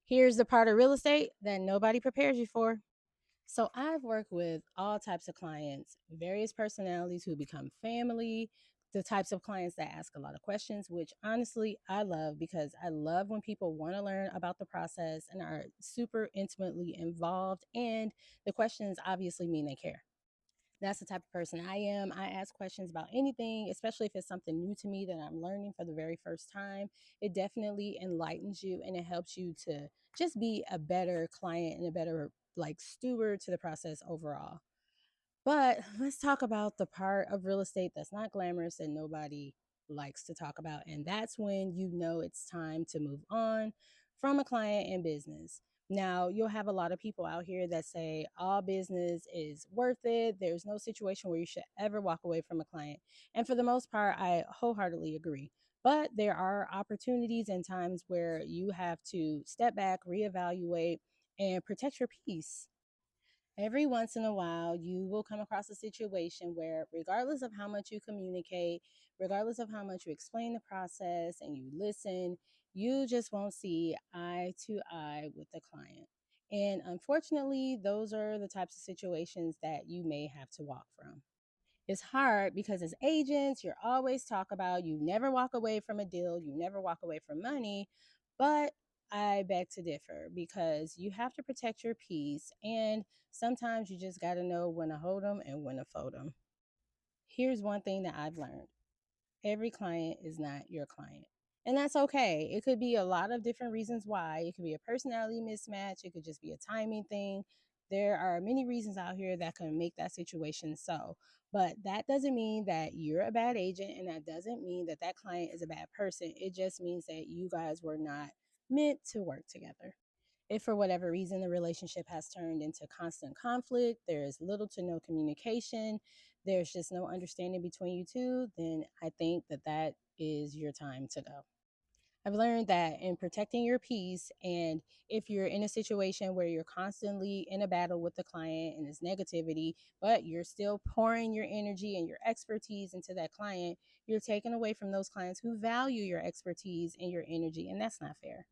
Here's the part of real estate that nobody prepares you for. So, I've worked with all types of clients, various personalities who become family, the types of clients that ask a lot of questions, which honestly I love because I love when people want to learn about the process and are super intimately involved. And the questions obviously mean they care. That's the type of person I am. I ask questions about anything, especially if it's something new to me that I'm learning for the very first time. It definitely enlightens you and it helps you to just be a better client and a better steward to the process overall. But let's talk about the part of real estate that's not glamorous and nobody likes to talk about. And that's when you know it's time to move on from a client and business. Now, you'll have a lot of people out here that say all business is worth it. There's no situation where you should ever walk away from a client. And for the most part, I wholeheartedly agree. But there are opportunities and times where you have to step back, reevaluate, and protect your peace. Every once in a while, you will come across a situation where, regardless of how much you communicate, regardless of how much you explain the process and you listen, you just won't see eye to eye with the client. And unfortunately, those are the types of situations that you may have to walk from. It's hard because as agents, you're always talk about you never walk away from a deal, you never walk away from money, but I beg to differ because you have to protect your peace and sometimes you just got to know when to hold them and when to fold them. Here's one thing that I've learned. Every client is not your client. And that's okay. It could be a lot of different reasons why. It could be a personality mismatch, it could just be a timing thing. There are many reasons out here that can make that situation so. But that doesn't mean that you're a bad agent, and that doesn't mean that that client is a bad person. It just means that you guys were not meant to work together. If for whatever reason the relationship has turned into constant conflict, there is little to no communication, there's just no understanding between you two, then I think that that is your time to go. I've learned that in protecting your peace, and if you're in a situation where you're constantly in a battle with the client and it's negativity, but you're still pouring your energy and your expertise into that client, you're taking away from those clients who value your expertise and your energy, and that's not fair.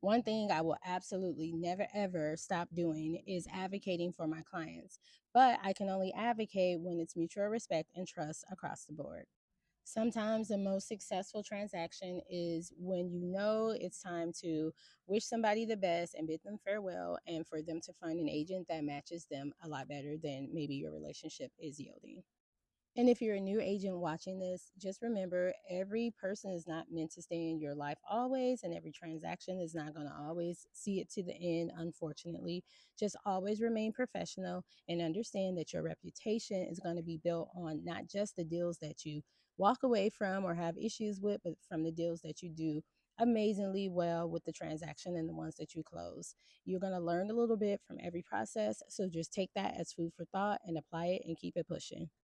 One thing I will absolutely never ever stop doing is advocating for my clients, but I can only advocate when it's mutual respect and trust across the board. Sometimes the most successful transaction is when you know it's time to wish somebody the best and bid them farewell, and for them to find an agent that matches them a lot better than maybe your relationship is yielding. And if you're a new agent watching this, just remember every person is not meant to stay in your life always, and every transaction is not going to always see it to the end, unfortunately. Just always remain professional and understand that your reputation is going to be built on not just the deals that you walk away from or have issues with, but from the deals that you do amazingly well with the transaction and the ones that you close. You're going to learn a little bit from every process. So just take that as food for thought and apply it and keep it pushing.